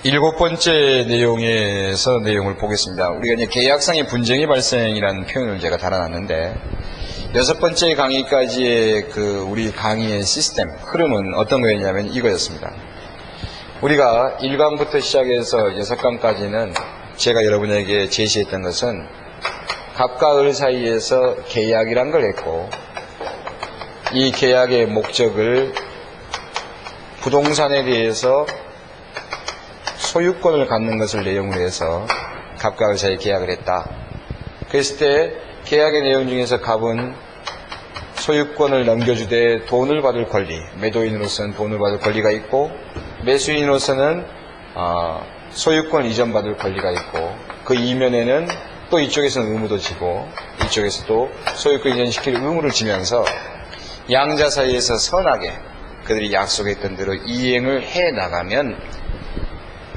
7번째 내용에서 내용을 보겠습니다. 우리가 이제 계약상의 분쟁의 발생이라는 표현을 제가 달아놨는데 6번째 강의까지의 우리 강의의 시스템, 흐름은 어떤 거였냐면 이거였습니다. 우리가 1강부터 시작해서 6강까지는 제가 여러분에게 제시했던 것은 갑과 을 사이에서 계약이란 걸 했고, 이 계약의 목적을 부동산에 대해서 소유권을 갖는 것을 내용으로 해서 갑과 을 사이에 계약을 했다. 그랬을 때 계약의 내용 중에서 갑은 소유권을 넘겨주되 돈을 받을 권리, 매도인으로서는 돈을 받을 권리가 있고, 매수인으로서는 소유권 이전받을 권리가 있고, 그 이면에는 또 이쪽에서는 의무도 지고 이쪽에서도 소유권 이전시킬 의무를 지면서 양자 사이에서 선하게 그들이 약속했던 대로 이행을 해 나가면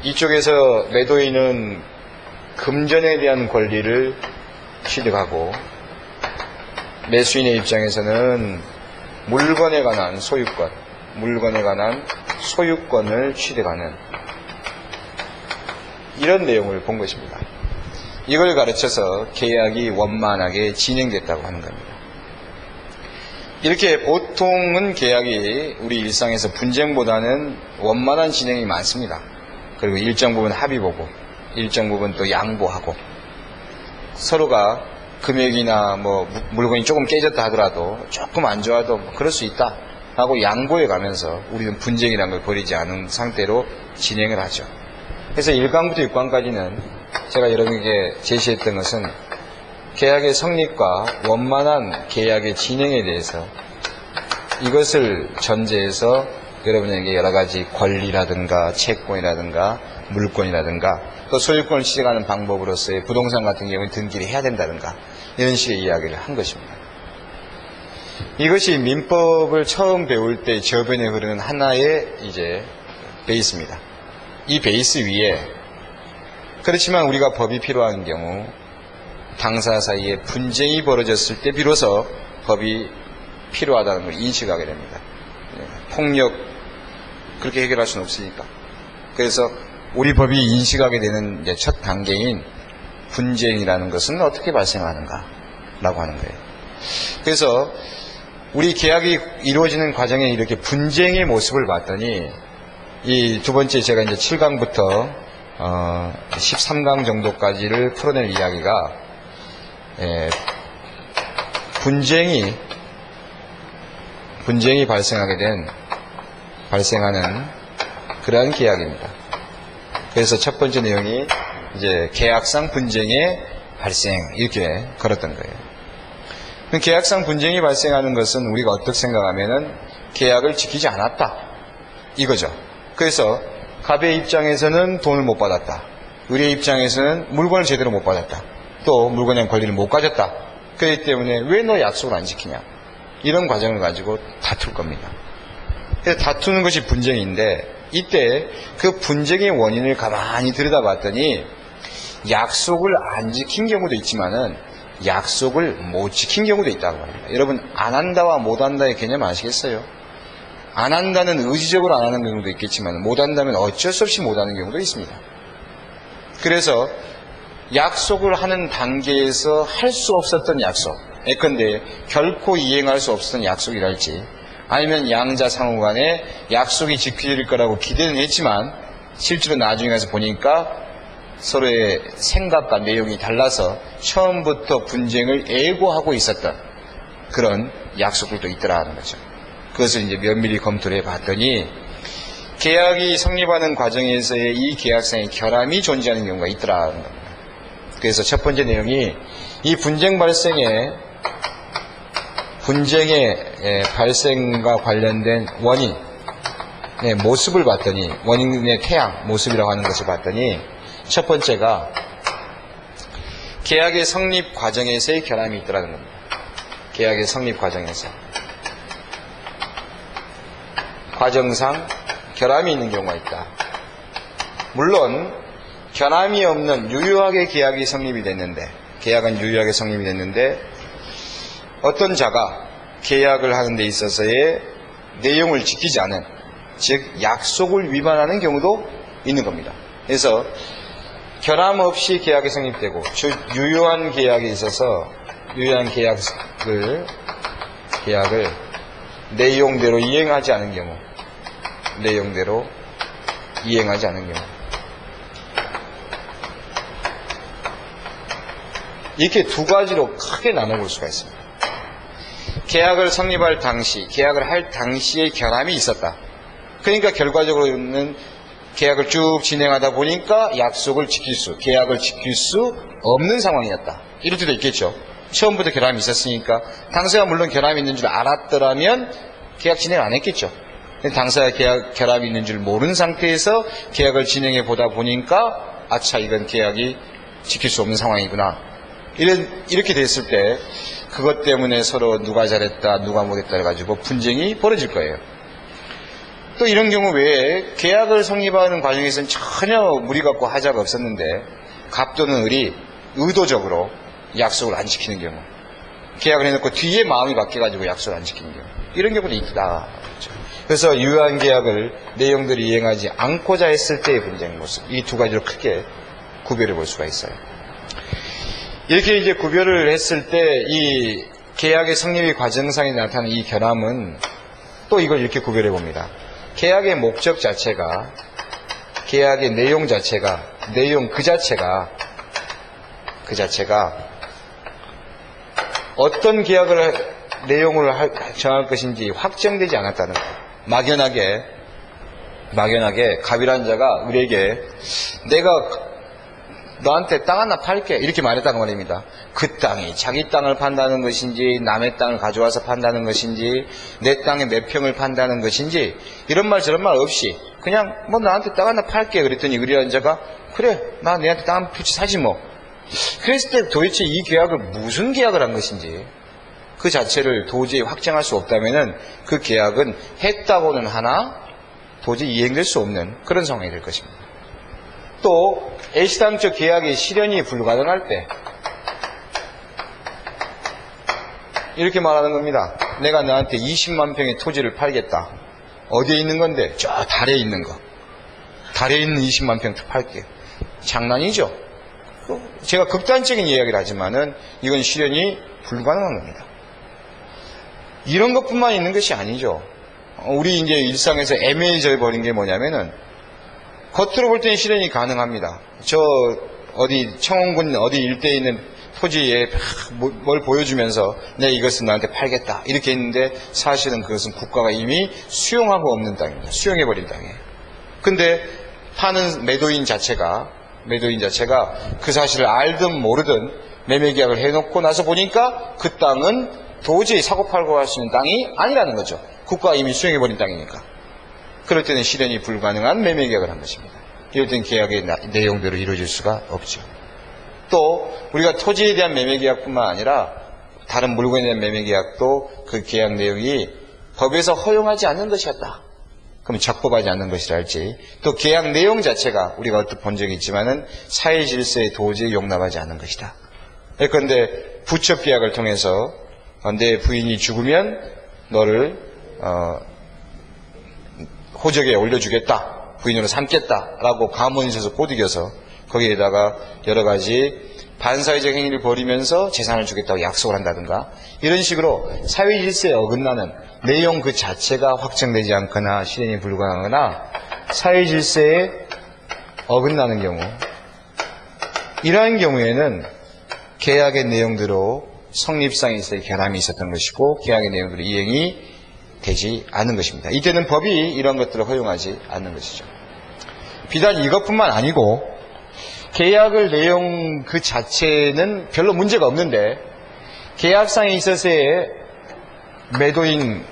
이쪽에서 매도인은 금전에 대한 권리를 취득하고, 매수인의 입장에서는 물건에 관한 소유권, 물건에 관한 소유권을 취득하는 이런 내용을 본 것입니다. 이걸 가르쳐서 계약이 원만하게 진행됐다고 하는 겁니다. 이렇게 보통은 계약이 우리 일상에서 분쟁보다는 원만한 진행이 많습니다. 그리고 일정 부분 합의 보고, 일정 부분 또 양보하고, 서로가 금액이나 물건이 조금 깨졌다 하더라도 조금 안 좋아도 그럴 수 있다 하고 양보해 가면서 우리는 분쟁이라는 걸 버리지 않은 상태로 진행을 하죠. 그래서 1강부터 6강까지는 제가 여러분에게 제시했던 것은 계약의 성립과 원만한 계약의 진행에 대해서, 이것을 전제해서 여러분에게 여러 가지 권리라든가 채권이라든가 물권이라든가 또 소유권을 취득하는 방법으로서의 부동산 같은 경우는 등기를 해야 된다든가 이런 식의 이야기를 한 것입니다. 이것이 민법을 처음 배울 때 저변에 흐르는 하나의 베이스입니다. 이 베이스 위에, 그렇지만 우리가 법이 필요한 경우 당사 사이에 분쟁이 벌어졌을 때 비로소 법이 필요하다는 걸 인식하게 됩니다. 폭력 그렇게 해결할 수는 없으니까. 그래서 우리 법이 인식하게 되는 첫 단계인 분쟁이라는 것은 어떻게 발생하는가 라고 하는 거예요. 그래서 우리 계약이 이루어지는 과정에 이렇게 분쟁의 모습을 봤더니, 이 두 번째 제가 이제 7강부터 13강 정도까지를 풀어낼 이야기가 분쟁이 발생하는 그러한 계약입니다. 그래서 첫 번째 내용이 이제 계약상 분쟁의 발생, 이렇게 걸었던 거예요. 계약상 분쟁이 발생하는 것은 우리가 어떻게 생각하면은 계약을 지키지 않았다 이거죠. 그래서 갑의 입장에서는 돈을 못 받았다, 을의 입장에서는 물건을 제대로 못 받았다, 또 물건에 대한 권리를 못 가졌다. 그렇기 때문에 왜 너 약속을 안 지키냐, 이런 과정을 가지고 다툴 겁니다. 그래서 다투는 것이 분쟁인데, 이때 그 분쟁의 원인을 가만히 들여다봤더니 약속을 안 지킨 경우도 있지만은 약속을 못 지킨 경우도 있다고 합니다. 여러분, 안 한다와 못 한다의 개념 아시겠어요? 안 한다는 의지적으로 안 하는 경우도 있겠지만 못 한다면 어쩔 수 없이 못 하는 경우도 있습니다. 그래서 약속을 하는 단계에서 할 수 없었던 약속, 예컨대 결코 이행할 수 없었던 약속이랄지, 아니면 양자 상호 간에 약속이 지켜질 거라고 기대는 했지만 실제로 나중에 가서 보니까 서로의 생각과 내용이 달라서 처음부터 분쟁을 애고하고 있었던 그런 약속들도 있더라는 거죠. 그것을 이제 면밀히 검토를 해봤더니 계약이 성립하는 과정에서의 이 계약상의 결함이 존재하는 경우가 있더라는 겁니다. 그래서 첫 번째 내용이 이 분쟁의 발생과 관련된 원인, 모습을 봤더니, 원인의 태양, 모습이라고 하는 것을 봤더니, 첫 번째가 계약의 성립 과정에서의 결함이 있더라는 겁니다. 계약의 성립 과정에서. 과정상 결함이 있는 경우가 있다. 물론 결함이 없는 유효하게 계약이 성립이 됐는데, 계약은 유효하게 성립이 됐는데 어떤 자가 계약을 하는 데 있어서의 내용을 지키지 않은, 즉 약속을 위반하는 경우도 있는 겁니다. 그래서 결함 없이 계약이 성립되고 유효한 계약이 있어서 유효한 계약을 내용대로 이행하지 않은 경우, 내용대로 이행하지 않은 경우, 이렇게 두 가지로 크게 나눠볼 수가 있습니다. 계약을 성립할 당시, 계약을 할 당시에 결함이 있었다. 그러니까 결과적으로는 계약을 쭉 진행하다 보니까 계약을 지킬 수 없는 상황이었다. 이럴 때도 있겠죠. 처음부터 결함이 있었으니까 당사가 물론 결함이 있는 줄 알았더라면 계약 진행 안 했겠죠. 당사가 결함이 있는 줄 모르는 상태에서 계약을 진행해 보다 보니까 아차, 이건 계약이 지킬 수 없는 상황이구나. 이렇게 됐을 때 그것 때문에 서로 누가 잘했다 누가 못했다 해가지고 분쟁이 벌어질 거예요. 또 이런 경우 외에 계약을 성립하는 과정에서는 전혀 무리 갖고 하자가 없었는데 갑 또는 을이 의도적으로 약속을 안 지키는 경우, 계약을 해놓고 뒤에 마음이 바뀌어가지고 약속을 안 지키는 경우, 이런 경우도 있다. 그래서 유효한 계약을 내용들이 이행하지 않고자 했을 때의 분쟁 모습, 이 두 가지로 크게 구별해 볼 수가 있어요. 이렇게 이제 구별을 했을 때 이 계약의 성립의 과정상에 나타나는 이 결함은 또 이걸 이렇게 구별해 봅니다. 계약의 목적 자체가, 계약의 내용 자체가, 내용 그 자체가 어떤 계약을 내용을 정할 것인지 확정되지 않았다는 거예요. 막연하게 갑이라는 자가 을에게 내가 너한테 땅 하나 팔게 이렇게 말했다는 말입니다. 그 땅이 자기 땅을 판다는 것인지 남의 땅을 가져와서 판다는 것인지 내 땅에 몇 평을 판다는 것인지 이런 말 저런 말 없이 그냥 뭐 나한테 땅 하나 팔게 그랬더니 을이라는 자가 그래 나 내한테 땅 한 표치 사지 뭐. 그랬을 때 도대체 이 계약을 무슨 계약을 한 것인지 그 자체를 도저히 확정할 수 없다면은 그 계약은 했다고는 하나 도저히 이행될 수 없는 그런 상황이 될 것입니다. 또 애시당초 계약의 실현이 불가능할 때 이렇게 말하는 겁니다. 내가 너한테 20만 평의 토지를 팔겠다. 어디에 있는 건데? 저 달에 있는 거. 달에 있는 20만 평 팔게. 장난이죠. 제가 극단적인 이야기를 하지만은 이건 실현이 불가능한 겁니다. 이런 것뿐만 있는 것이 아니죠. 우리 이제 일상에서 애매해져 버린 게 뭐냐면은 겉으로 볼 때는 실현이 가능합니다. 저 어디 청원군 어디 일대에 있는 토지에 뭘 보여주면서 내 이것은 나한테 팔겠다 이렇게 했는데 사실은 그것은 국가가 이미 수용하고 없는 땅입니다. 수용해버린 땅이에요. 근데 파는 매도인 자체가 그 사실을 알든 모르든 매매계약을 해놓고 나서 보니까 그 땅은 도저히 사고팔고 할 수 있는 땅이 아니라는 거죠. 국가가 이미 수용해버린 땅이니까. 그럴 때는 실현이 불가능한 매매계약을 한 것입니다. 이럴 때는 계약의 내용대로 이루어질 수가 없죠. 또 우리가 토지에 대한 매매계약뿐만 아니라 다른 물건에 대한 매매계약도 그 계약 내용이 법에서 허용하지 않는 것이었다. 그럼 적법하지 않는 것이랄지 또 계약 내용 자체가 우리가 어떻게 본 적이 있지만은 사회 질서에 도저히 용납하지 않는 것이다. 그런데 부첩 계약을 통해서 내 부인이 죽으면 너를 호적에 올려주겠다, 부인으로 삼겠다라고 가문에서 꼬드겨서 거기에다가 여러 가지 반사회적 행위를 벌이면서 재산을 주겠다고 약속을 한다든가 이런 식으로 사회 질서에 어긋나는 내용 그 자체가 확정되지 않거나 실현이 불가능하거나 사회 질서에 어긋나는 경우, 이러한 경우에는 계약의 내용대로 성립상에서의 결함이 있었던 것이고 계약의 내용대로 이행이 되지 않은 것입니다. 이때는 법이 이런 것들을 허용하지 않는 것이죠. 비단 이것뿐만 아니고 계약을 내용 그 자체는 별로 문제가 없는데 계약상에 있어서의 매수인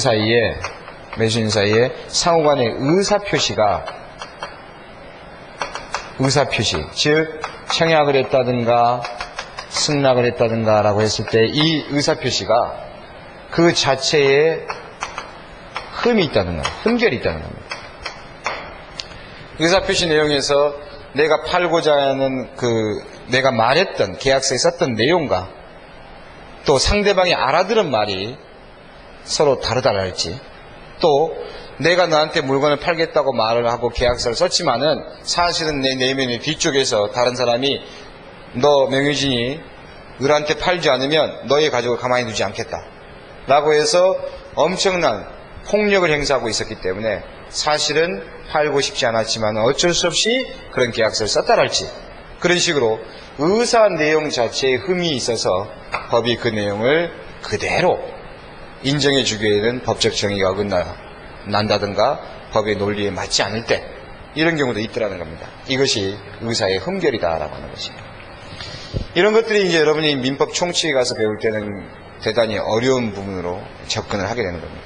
사이에 상호간의 의사표시, 즉 청약을 했다든가 승낙을 했다든가 라고 했을 때 이 의사표시가 그 자체에 흠이 있다는 겁니다. 흠결이 있다는 겁니다. 의사표시 내용에서 내가 팔고자 하는 내가 말했던 계약서에 썼던 내용과 또 상대방이 알아들은 말이 서로 다르다랄지 또 내가 너한테 물건을 팔겠다고 말을 하고 계약서를 썼지만은 사실은 내 내면의 뒤쪽에서 다른 사람이 너 명유진이 을한테 팔지 않으면 너의 가족을 가만히 두지 않겠다 라고 해서 엄청난 폭력을 행사하고 있었기 때문에 사실은 팔고 싶지 않았지만 어쩔 수 없이 그런 계약서를 썼다랄지, 그런 식으로 의사 내용 자체에 흠이 있어서 법이 그 내용을 그대로 인정해 주기에는 법적 정의가 어긋난다든가 법의 논리에 맞지 않을 때 이런 경우도 있더라는 겁니다. 이것이 의사의 흠결이다라고 하는 것입니다. 이런 것들이 이제 여러분이 민법 총칙에 가서 배울 때는 대단히 어려운 부분으로 접근을 하게 되는 겁니다.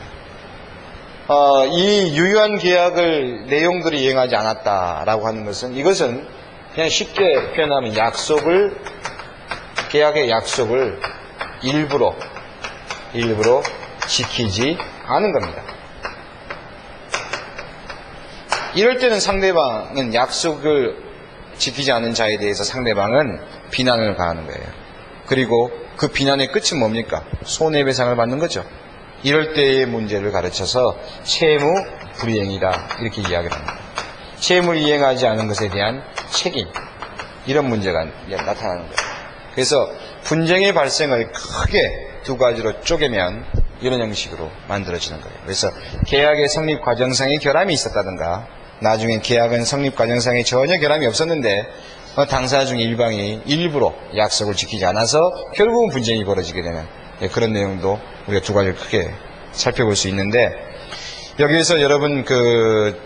이 유효한 계약을 내용들이 이행하지 않았다라고 하는 것은, 이것은 그냥 쉽게 표현하면 계약의 약속을 일부러 지키지 않은 겁니다. 이럴 때는 상대방은 약속을 지키지 않은 자에 대해서 상대방은 비난을 가하는 거예요. 그리고 그 비난의 끝은 뭡니까? 손해배상을 받는 거죠. 이럴 때의 문제를 가르쳐서 채무 불이행이다 이렇게 이야기를 합니다. 채무를 이행하지 않은 것에 대한 책임, 이런 문제가 나타나는 거예요. 그래서 분쟁의 발생을 크게 두 가지로 쪼개면 이런 형식으로 만들어지는 거예요. 그래서 계약의 성립 과정상의 결함이 있었다든가, 나중에 계약은 성립 과정상에 전혀 결함이 없었는데 당사자 중 일방이 일부러 약속을 지키지 않아서 결국은 분쟁이 벌어지게 되는 그런 내용도 우리가 두 가지를 크게 살펴볼 수 있는데, 여기에서 여러분 그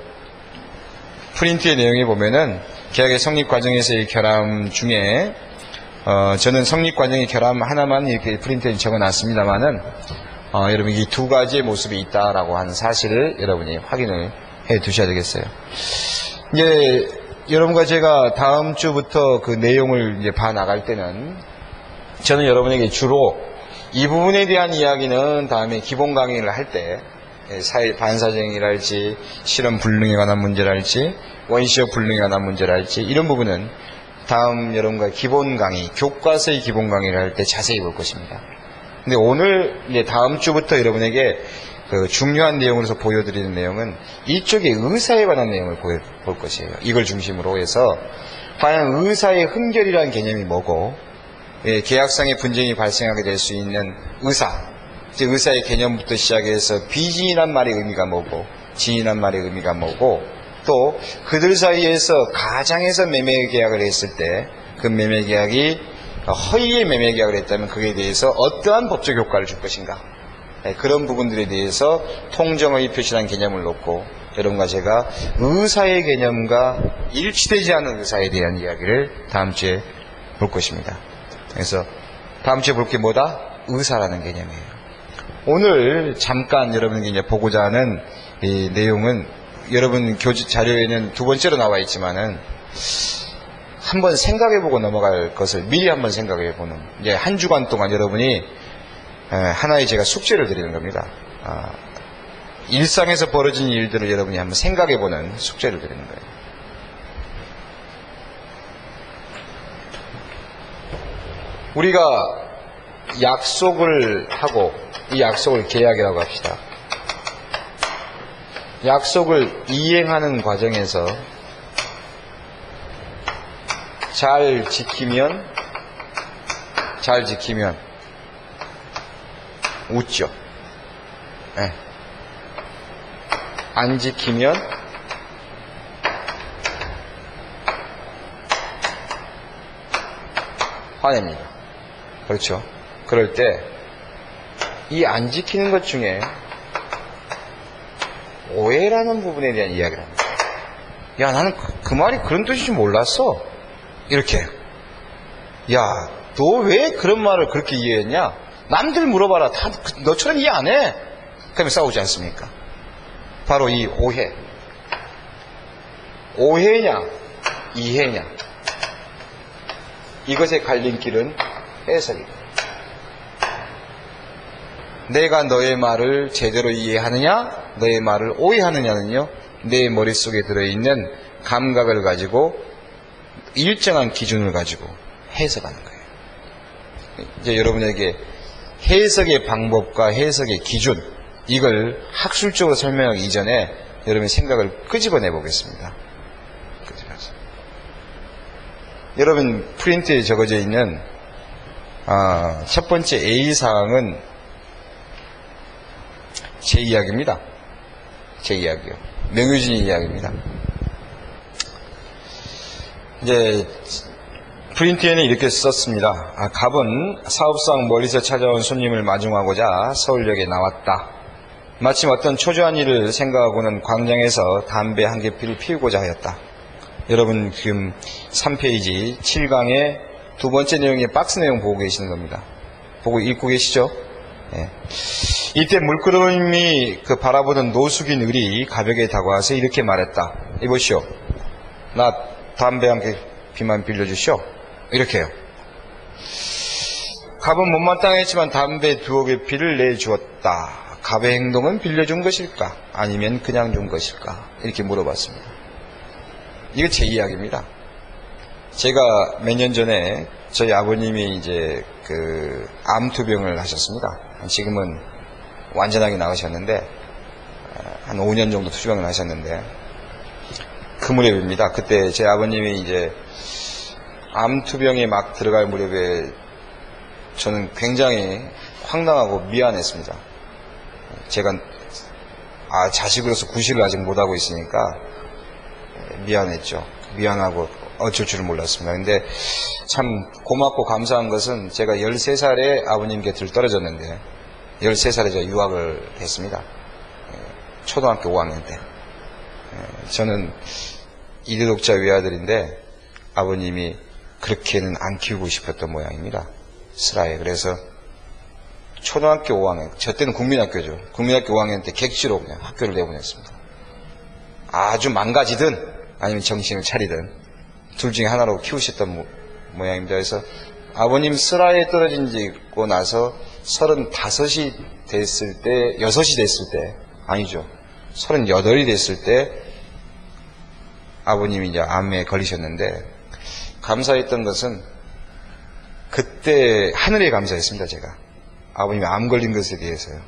프린트의 내용에 보면은 계약의 성립 과정에서의 결함 중에 저는 성립 과정의 결함 하나만 이렇게 프린트에 적어놨습니다만은 여러분 이 두 가지의 모습이 있다라고 하는 사실을 여러분이 확인을 해 두셔야 되겠어요. 이제 여러분과 제가 다음 주부터 그 내용을 이제 봐 나갈 때는 저는 여러분에게 주로 이 부분에 대한 이야기는 다음에 기본 강의를 할 때 반사정이랄지 실험 불능에 관한 문제랄지 원시적 불능에 관한 문제랄지 이런 부분은 다음 여러분과 기본 강의, 교과서의 기본 강의를 할 때 자세히 볼 것입니다. 근데 오늘 이제 다음 주부터 여러분에게 그 중요한 내용으로서 보여드리는 내용은 이쪽의 의사에 관한 내용을 볼 것이에요. 이걸 중심으로 해서 과연 의사의 흠결이라는 개념이 뭐고, 계약상의 분쟁이 발생하게 될 수 있는 의사, 즉 의사의 개념부터 시작해서 비진이란 말의 의미가 뭐고 진이란 말의 의미가 뭐고, 또 그들 사이에서 가장에서 매매 계약을 했을 때 그 매매 계약이 허위의 매매 계약을 했다면 그에 대해서 어떠한 법적 효과를 줄 것인가, 그런 부분들에 대해서 통정의 표시라는 개념을 놓고 여러분과 제가 의사의 개념과 일치되지 않은 의사에 대한 이야기를 다음 주에 볼 것입니다. 그래서 다음 주에 볼 게 뭐다? 의사라는 개념이에요. 오늘 잠깐 여러분에게 이제 보고자 하는 이 내용은 여러분 교재 자료에는 두 번째로 나와 있지만은 한번 생각해보고 넘어갈 것을 미리 한번 생각해보는, 이제 한 주간 동안 여러분이 하나의 제가 숙제를 드리는 겁니다. 일상에서 벌어진 일들을 여러분이 한번 생각해보는 숙제를 드리는 거예요. 우리가 약속을 하고 이 약속을 계약이라고 합시다. 약속을 이행하는 과정에서 잘 지키면 웃죠. 네. 안 지키면 화냅니다. 그렇죠. 그럴 때 이 안 지키는 것 중에 오해라는 부분에 대한 이야기를 합니다. 야, 나는 그 말이 그런 뜻인지 몰랐어. 이렇게. 야, 너 왜 그런 말을 그렇게 이해했냐? 남들 물어봐라. 다 너처럼 이해 안 해. 그러면 싸우지 않습니까? 바로 이 오해. 오해냐, 이해냐. 이것의 갈림길은 해석이다. 내가 너의 말을 제대로 이해하느냐, 너의 말을 오해하느냐는요, 내 머릿속에 들어있는 감각을 가지고 일정한 기준을 가지고 해석하는 거예요. 이제 여러분에게 해석의 방법과 해석의 기준, 이걸 학술적으로 설명하기 이전에 여러분의 생각을 끄집어내 보겠습니다. 여러분 프린트에 적어져 있는 첫 번째 A사항은 제 이야기입니다. 제 이야기요. 명유진의 이야기입니다. 이제 프린트에는 이렇게 썼습니다. 갑은 사업상 멀리서 찾아온 손님을 마중하고자 서울역에 나왔다. 마침 어떤 초조한 일을 생각하고는 광장에서 담배 한 개피를 피우고자 하였다. 여러분 지금 3페이지 7강의 두 번째 내용의 박스 내용 보고 계시는 겁니다. 보고 읽고 계시죠? 네. 이때 물끄러미 바라보던 노숙인 을이 가볍게 다가와서 이렇게 말했다. 이보시오. 나 담배 한 개피만 빌려주시오. 이렇게요. 갑은 못마땅했지만 담배 2개 피를 내주었다. 갑의 행동은 빌려준 것일까? 아니면 그냥 준 것일까? 이렇게 물어봤습니다. 이거 제 이야기입니다. 제가 몇 년 전에 저희 아버님이 이제 암투병을 하셨습니다. 지금은 완전하게 나으셨는데 한 5년 정도 투병을 하셨는데 그 무렵입니다. 그때 제 아버님이 이제 암투병에 막 들어갈 무렵에 저는 굉장히 황당하고 미안했습니다. 제가 자식으로서 구실을 아직 못하고 있으니까 미안했죠. 미안하고 어쩔 줄을 몰랐습니다. 근데 참 고맙고 감사한 것은 제가 13살에 아버님 곁을 떨어졌는데 13살에 제가 유학을 했습니다. 초등학교 5학년 때. 저는 이대독자 외아들인데 아버님이 그렇게는 안 키우고 싶었던 모양입니다. 슬하에. 그래서 초등학교 5학년, 저 때는 국민학교죠. 국민학교 5학년 때 객지로 그냥 학교를 내보냈습니다. 아주 망가지든 아니면 정신을 차리든 둘 중에 하나로 키우셨던 모양입니다. 그래서 아버님 슬하에 떨어지고 나서 35이 됐을 때, 6이 됐을 때, 아니죠. 38이 됐을 때 아버님이 이제 암에 걸리셨는데 감사했던 것은 그때 하늘에 감사했습니다. 제가 아버님이 암 걸린 것에 대해서요.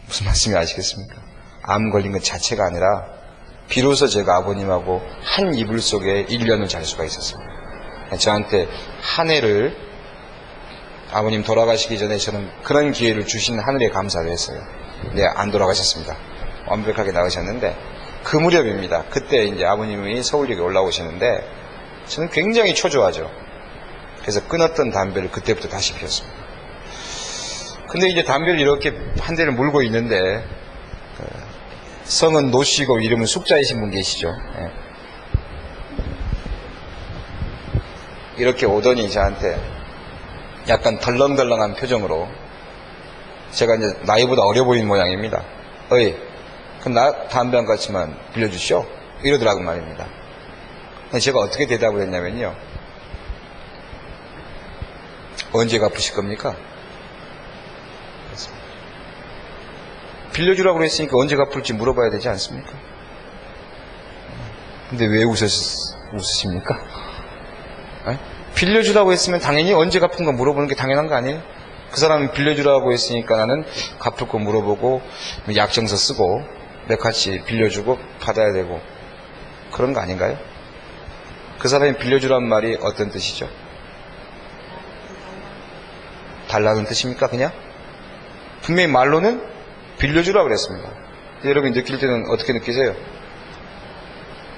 무슨 말씀인지 아시겠습니까? 암 걸린 것 자체가 아니라 비로소 제가 아버님하고 한 이불 속에 1년을 잘 수가 있었습니다. 저한테 한 해를 아버님 돌아가시기 전에 저는 그런 기회를 주신 하늘에 감사를 했어요. 네, 안 돌아가셨습니다. 완벽하게 나으셨는데 그 무렵입니다. 그때 이제 아버님이 서울역에 올라오시는데 저는 굉장히 초조하죠. 그래서 끊었던 담배를 그때부터 다시 피웠습니다. 근데 이제 담배를 이렇게 한 대를 물고 있는데 성은 노씨고 이름은 숙자이신 분 계시죠. 예. 이렇게 오더니 저한테 약간 덜렁덜렁한 표정으로 제가 이제 나이보다 어려 보이는 모양입니다. 어이, 그럼 나 담배 한 가지만 빌려주시오. 이러더라고 말입니다. 제가 어떻게 대답을 했냐면요. 언제 갚으실 겁니까? 빌려주라고 그랬으니까 언제 갚을지 물어봐야 되지 않습니까? 근데 왜 웃으십니까? 에? 빌려주라고 했으면 당연히 언제 갚은 거 물어보는 게 당연한 거 아니에요? 그 사람은 빌려주라고 했으니까 나는 갚을 거 물어보고 약정서 쓰고 몇같이 빌려주고 받아야 되고 그런 거 아닌가요? 그 사람이 빌려주란 말이 어떤 뜻이죠? 달라는 뜻입니까 그냥? 분명히 말로는 빌려주라고 그랬습니다. 여러분이 느낄 때는 어떻게 느끼세요?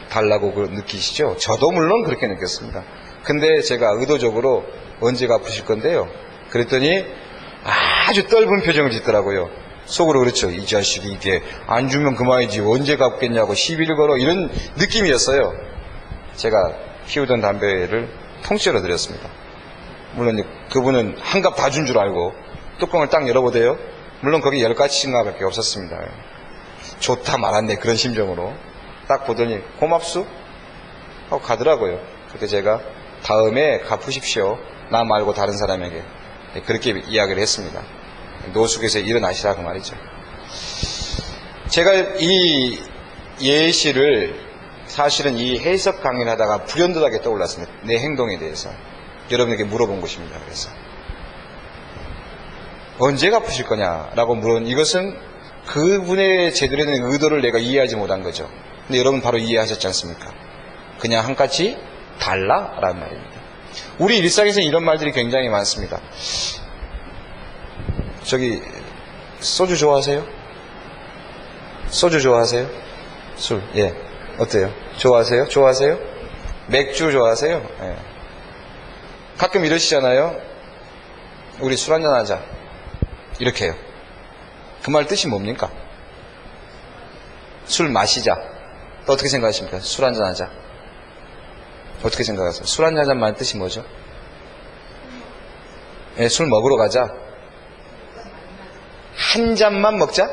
달라고 느끼시죠? 저도 물론 그렇게 느꼈습니다. 근데 제가 의도적으로 언제 갚으실 건데요? 그랬더니 아주 떫은 표정을 짓더라고요. 속으로 그렇죠. 이 자식이 이게 안 주면 그만이지 언제 갚겠냐고 시비를 걸어 이런 느낌이었어요. 제가 피우던 담배를 통째로 드렸습니다. 물론 그분은 한 갑 다 준 줄 알고 뚜껑을 딱 열어보대요. 물론 거기 10가지인가 밖에 없었습니다. 좋다 말았네 그런 심정으로 딱 보더니 고맙수? 하고 가더라고요. 그때 제가 다음에 갚으십시오. 나 말고 다른 사람에게 그렇게 이야기를 했습니다. 노숙에서 일어나시라 그 말이죠. 제가 이 예시를 사실은 이 해석 강의를 하다가 불현듯하게 떠올랐습니다. 내 행동에 대해서 여러분에게 물어본 것입니다. 그래서 언제 갚으실 거냐라고 물은 이것은 그분의 제대로 된 의도를 내가 이해하지 못한 거죠. 근데 여러분 바로 이해하셨지 않습니까? 그냥 한같이 달라라는 말입니다. 우리 일상에서 이런 말들이 굉장히 많습니다. 저기 소주 좋아하세요? 소주 좋아하세요? 술, 예. 어때요? 좋아하세요? 좋아하세요? 맥주 좋아하세요? 예. 가끔 이러시잖아요. 우리 술 한잔 하자. 이렇게 해요. 그 말 뜻이 뭡니까? 술 마시자. 또 어떻게 생각하십니까? 술 한잔 하자. 어떻게 생각하세요? 술 한잔 하자는 말 뜻이 뭐죠? 예, 술 먹으러 가자. 한 잔만 먹자?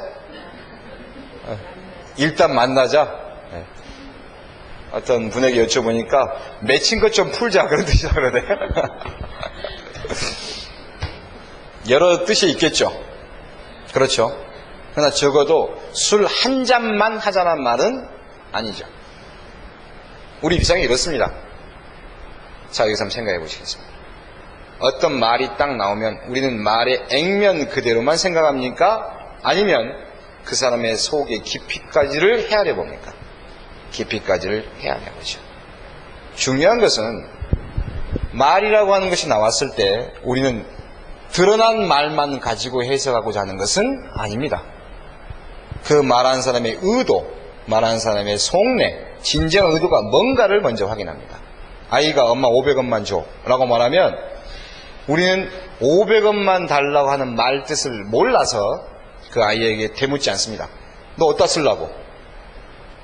일단 만나자. 예. 어떤 분에게 여쭤보니까 맺힌 것 좀 풀자 그런 뜻이라 그러네. 여러 뜻이 있겠죠. 그렇죠. 그러나 적어도 술 한 잔만 하자는 말은 아니죠. 우리 일상이 이렇습니다. 자, 여기서 한번 생각해 보시겠습니다. 어떤 말이 딱 나오면 우리는 말의 액면 그대로만 생각합니까? 아니면 그 사람의 속의 깊이까지를 헤아려 봅니까? 깊이까지를 헤아려 보죠. 중요한 것은 말이라고 하는 것이 나왔을 때 우리는 드러난 말만 가지고 해석하고자 하는 것은 아닙니다. 그 말하는 사람의 의도, 말하는 사람의 속내, 진정 의도가 뭔가를 먼저 확인합니다. 아이가 엄마 500원만 줘 라고 말하면 우리는 500원만 달라고 하는 말 뜻을 몰라서 그 아이에게 대묻지 않습니다. 너 어디다 쓰려고?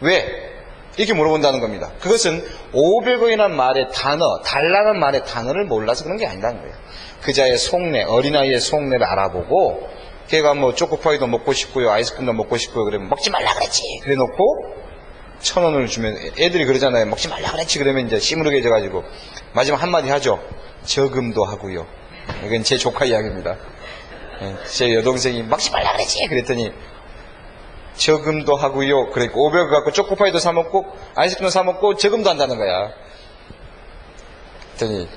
왜? 이렇게 물어본다는 겁니다. 그것은 500원이라는 말의 단어, 달라는 말의 단어를 몰라서 그런 게 아니라는 거예요. 그자의 속내, 어린아이의 속내를 알아보고 걔가 뭐 초코파이도 먹고 싶고요, 아이스크림도 먹고 싶고요, 그러면 먹지 말라 그랬지. 그래 놓고 1,000원을 주면 애들이 그러잖아요. 먹지 말라 그랬지. 그러면 이제 씨무르게 져가지고 마지막 한마디 하죠. 저금도 하고요. 이건 제 조카 이야기입니다. 제 여동생이 먹지 말라 그랬지. 그랬더니 저금도 하고요. 그러니까 500원 갖고 초코파이도 사 먹고 아이스크림도 사 먹고 저금도 한다는 거야. 그랬더니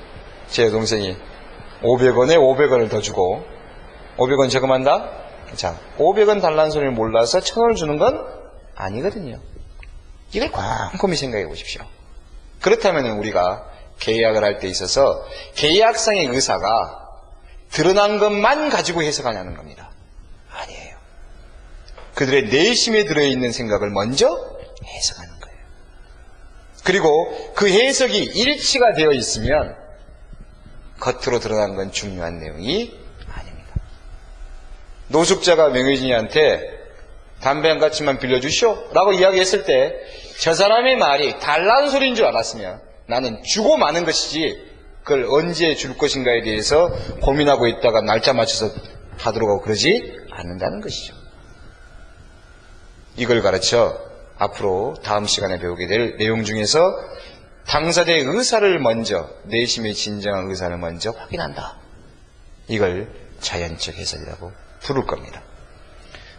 제 여동생이 500원에 500원을 더 주고 500원 저금한다? 자, 500원 달라는 소리를 몰라서 1,000원을 주는 건 아니거든요. 이걸 꼼꼼히 생각해 보십시오. 그렇다면 우리가 계약을 할 때 있어서 계약상의 의사가 드러난 것만 가지고 해석하냐는 겁니다. 아니에요. 그들의 내심에 들어있는 생각을 먼저 해석하는 거예요. 그리고 그 해석이 일치가 되어 있으면 겉으로 드러난 건 중요한 내용이 아닙니다. 노숙자가 명의진이한테 담배 한 가치만 빌려주시오 라고 이야기했을 때 저 사람의 말이 달라는 소리인 줄 알았으면 나는 주고 마는 것이지 그걸 언제 줄 것인가에 대해서 고민하고 있다가 날짜 맞춰서 하도록 하고 그러지 않는다는 것이죠. 이걸 가르쳐 앞으로 다음 시간에 배우게 될 내용 중에서 당사자의 의사를 먼저, 내심의 진정한 의사를 먼저 확인한다. 이걸 자연적 해석이라고 부를 겁니다.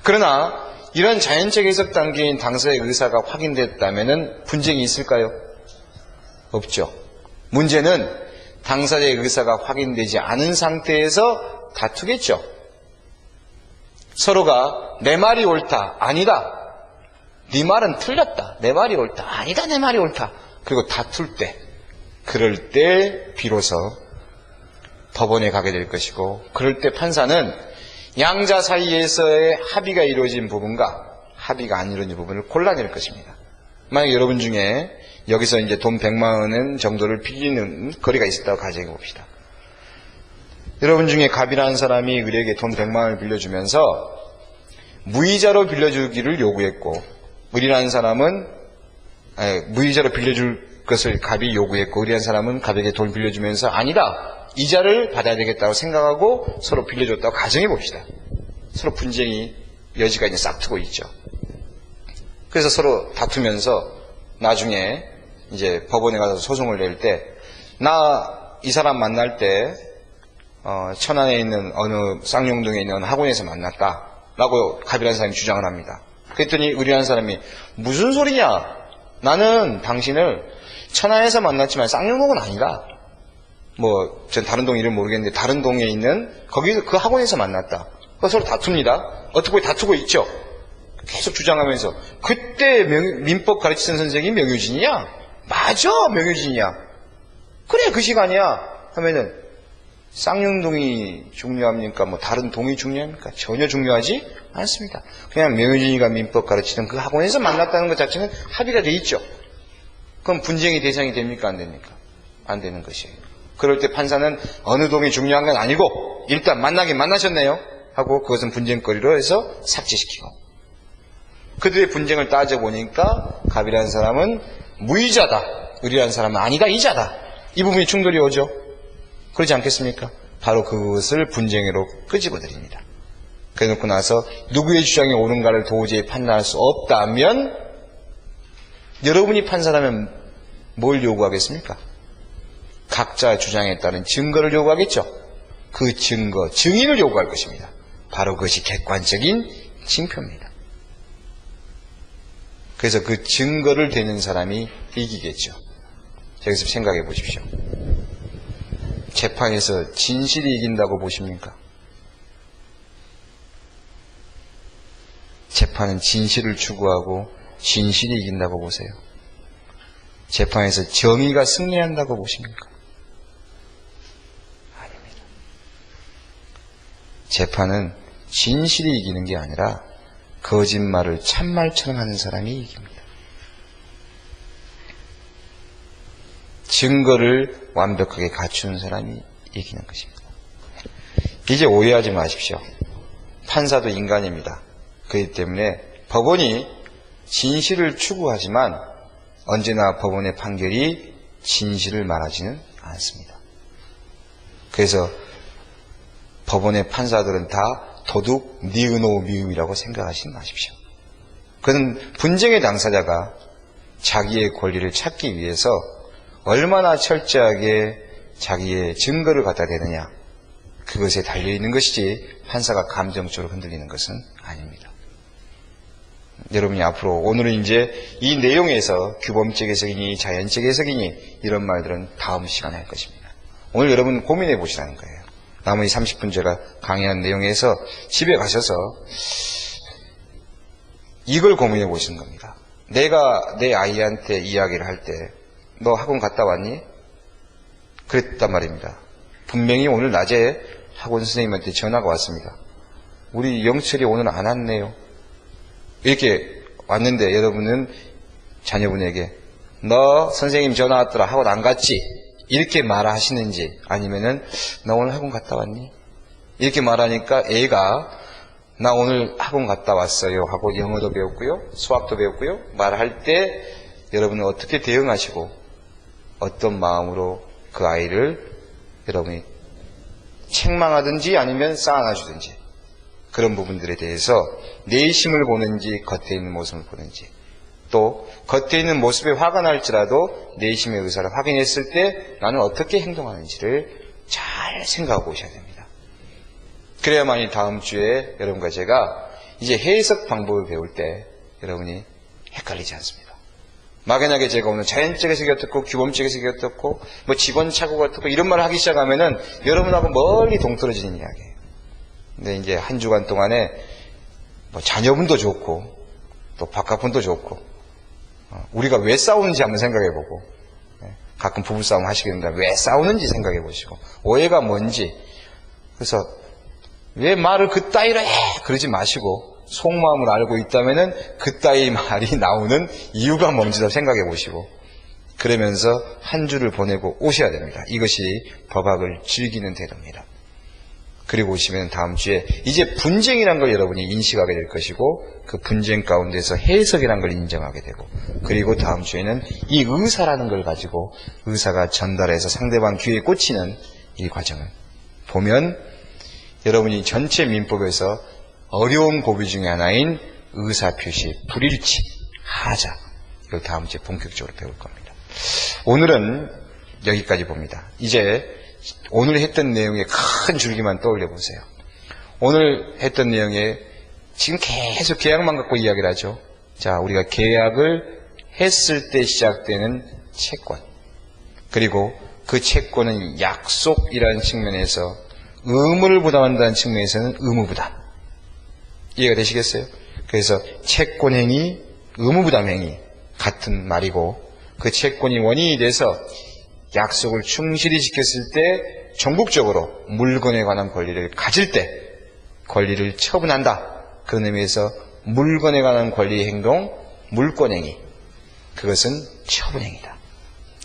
그러나 이런 자연적 해석 단계인 당사자의 의사가 확인됐다면 분쟁이 있을까요? 없죠. 문제는 당사자의 의사가 확인되지 않은 상태에서 다투겠죠. 서로가 내 말이 옳다, 아니다. 네 말은 틀렸다, 내 말이 옳다, 아니다, 내 말이 옳다. 그리고 다툴 때, 그럴 때 비로소 법원에 가게 될 것이고, 그럴 때 판사는 양자 사이에서의 합의가 이루어진 부분과 합의가 안 이루어진 부분을 골라낼 것입니다. 만약 여러분 중에 여기서 이제 돈 100만 원 정도를 빌리는 거리가 있었다고 가정해 봅시다. 여러분 중에 갑이라는 사람이 의뢰에게 돈 100만 원을 빌려주면서 무이자로 빌려주기를 요구했고, 을이라는 사람은 무이자로 빌려줄 것을 갑이 요구했고, 을이라는 사람은 갑에게 돈을 빌려주면서 아니다, 이자를 받아야 되겠다고 생각하고 서로 빌려줬다고 가정해 봅시다. 서로 분쟁이 여지가 이제 싹트고 있죠. 그래서 서로 다투면서 나중에 이제 법원에 가서 소송을 낼 때, 나 이 사람 만날 때 천안에 있는 어느 쌍용동에 있는 학원에서 만났다 라고 갑이라는 사람이 주장을 합니다. 그랬더니 을이라는 사람이 무슨 소리냐, 나는 당신을 천안에서 만났지만 쌍용동은 아니다. 전 다른 동 이름 모르겠는데 다른 동에 있는 거기서 그 학원에서 만났다. 서로 다툽니다. 어떻게 보면 다투고 있죠. 계속 주장하면서 그때 민법 가르치던 선생이 명효진이야? 맞아, 명효진이야. 그래, 그 시간이야. 하면은 쌍용동이 중요합니까? 다른 동이 중요합니까? 전혀 중요하지 않습니다. 그냥 명효진이가 민법 가르치던 그 학원에서 만났다는 것 자체는 합의가 돼 있죠. 그럼 분쟁의 대상이 됩니까? 안 됩니까? 안 되는 것이에요. 그럴 때 판사는 어느 동이 중요한 건 아니고 일단 만나긴 만나셨네요 하고 그것은 분쟁거리로 해서 삭제시키고, 그들의 분쟁을 따져보니까 갑이라는 사람은 무의자다, 을이라는 사람은 아니다, 이자다. 이 부분이 충돌이 오죠. 그러지 않겠습니까? 바로 그것을 분쟁으로 끄집어드립니다. 그래놓고 나서 누구의 주장이 옳은가를 도저히 판단할 수 없다면 여러분이 판사라면 뭘 요구하겠습니까? 각자 주장에 따른 증거를 요구하겠죠. 그 증거, 증인을 요구할 것입니다. 바로 그것이 객관적인 징표입니다. 그래서 그 증거를 대는 사람이 이기겠죠. 여기서 생각해 보십시오. 재판에서 진실이 이긴다고 보십니까? 재판은 진실을 추구하고 진실이 이긴다고 보세요. 재판에서 정의가 승리한다고 보십니까? 아닙니다. 재판은 진실이 이기는 게 아니라 거짓말을 참말처럼 하는 사람이 이깁니다. 증거를 완벽하게 갖추는 사람이 이기는 것입니다. 이제 오해하지 마십시오. 판사도 인간입니다. 그렇기 때문에 법원이 진실을 추구하지만 언제나 법원의 판결이 진실을 말하지는 않습니다. 그래서 법원의 판사들은 다 도둑, 니은오, 미음이라고 생각하시지 마십시오. 그는 분쟁의 당사자가 자기의 권리를 찾기 위해서 얼마나 철저하게 자기의 증거를 갖다 대느냐, 그것에 달려있는 것이지 판사가 감정적으로 흔들리는 것은 아닙니다. 여러분이 앞으로 오늘은 이제 이 내용에서 규범적 해석이니 자연적 해석이니 이런 말들은 다음 시간에 할 것입니다. 오늘 여러분 고민해 보시라는 거예요. 나머지 30분 제가 강의한 내용에서 집에 가셔서 이걸 고민해 보시는 겁니다. 내가 내 아이한테 이야기를 할 때 너 학원 갔다 왔니? 그랬단 말입니다. 분명히 오늘 낮에 학원 선생님한테 전화가 왔습니다. 우리 영철이 오늘 안 왔네요. 이렇게 왔는데 여러분은 자녀분에게 너 선생님 전화 왔더라, 학원 안 갔지? 이렇게 말하시는지, 아니면은 너 오늘 학원 갔다 왔니? 이렇게 말하니까 애가 나 오늘 학원 갔다 왔어요 하고 영어도 배웠고요, 수학도 배웠고요 말할 때 여러분은 어떻게 대응하시고 어떤 마음으로 그 아이를 여러분이 책망하든지 아니면 쌓아놔주든지, 그런 부분들에 대해서 내심을 보는지 겉에 있는 모습을 보는지, 또 겉에 있는 모습에 화가 날지라도 내심의 의사를 확인했을 때 나는 어떻게 행동하는지를 잘 생각하고 오셔야 됩니다. 그래야만이 다음 주에 여러분과 제가 이제 해석 방법을 배울 때 여러분이 헷갈리지 않습니다. 막연하게 제가 오늘 자연적 해석이 어떻고 규범적 해석이 어떻고 직원착오가 어떻고 이런 말을 하기 시작하면은 여러분하고 멀리 동떨어지는 이야기예요. 근데 이제 한 주간 동안에 자녀분도 좋고 또 바깥분도 좋고 우리가 왜 싸우는지 한번 생각해보고, 가끔 부부싸움 하시게 된다 왜 싸우는지 생각해보시고, 오해가 뭔지, 그래서 왜 말을 그따위로 해 그러지 마시고 속마음을 알고 있다면은 그따위 말이 나오는 이유가 뭔지도 생각해 보시고, 그러면서 한 주를 보내고 오셔야 됩니다. 이것이 법학을 즐기는 태도입니다. 그리고 오시면 다음 주에 이제 분쟁이란 걸 여러분이 인식하게 될 것이고, 그 분쟁 가운데서 해석이란 걸 인정하게 되고, 그리고 다음 주에는 이 의사라는 걸 가지고 의사가 전달해서 상대방 귀에 꽂히는 이 과정을 보면 여러분이 전체 민법에서 어려운 고비 중에 하나인 의사표시, 불일치, 하자, 이걸 다음 주에 본격적으로 배울 겁니다. 오늘은 여기까지 봅니다. 이제 오늘 했던 내용의 큰 줄기만 떠올려 보세요. 오늘 했던 내용에 지금 계속 계약만 갖고 이야기를 하죠. 자, 우리가 계약을 했을 때 시작되는 채권, 그리고 그 채권은 약속이라는 측면에서, 의무를 부담한다는 측면에서는 의무부담. 이해가 되시겠어요? 그래서 채권행위, 의무부담행위 같은 말이고, 그 채권이 원인이 돼서 약속을 충실히 지켰을 때 전국적으로 물건에 관한 권리를 가질 때 권리를 처분한다. 그런 의미에서 물건에 관한 권리 행동, 물권행위, 그것은 처분행위다.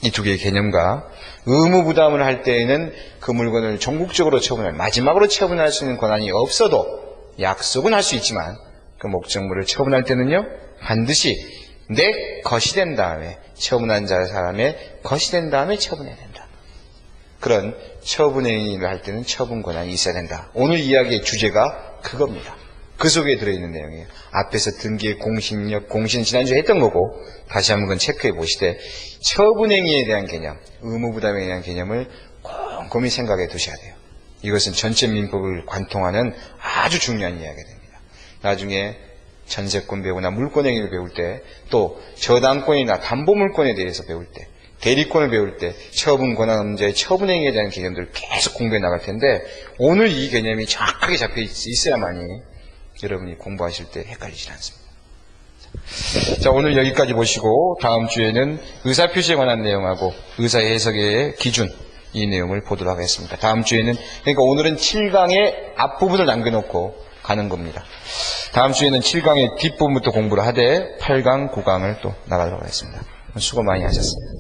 이 두 개의 개념과 의무부담을 할 때에는 그 물건을 전국적으로 처분할, 마지막으로 처분할 수 있는 권한이 없어도 약속은 할 수 있지만 그 목적물을 처분할 때는요, 반드시 내 것이 된 다음에, 처분한 사람의 것이 된 다음에 처분해야 된다. 그런 처분행위를 할 때는 처분 권한이 있어야 된다. 오늘 이야기의 주제가 그겁니다. 그 속에 들어있는 내용이에요. 앞에서 등기의 공신력, 공신은 지난주에 했던 거고, 다시 한번 그건 체크해 보시되, 처분행위에 대한 개념, 의무부담에 대한 개념을 곰곰이 생각해 두셔야 돼요. 이것은 전체 민법을 관통하는 아주 중요한 이야기가 됩니다. 나중에 전세권 배우나 물권행위를 배울 때, 또 저당권이나 담보물권에 대해서 배울 때, 대리권을 배울 때 처분 권한 문제의 처분행위에 대한 개념들을 계속 공부해 나갈 텐데, 오늘 이 개념이 정확하게 잡혀 있어야만이 여러분이 공부하실 때 헷갈리지 않습니다. 자, 오늘 여기까지 보시고 다음 주에는 의사표시에 관한 내용하고 의사의 해석의 기준, 이 내용을 보도록 하겠습니다. 다음 주에는, 그러니까 오늘은 7강의 앞부분을 남겨놓고 가는 겁니다. 다음 주에는 7강의 뒷부분부터 공부를 하되 8강, 9강을 또 나가도록 하겠습니다. 수고 많이 하셨습니다.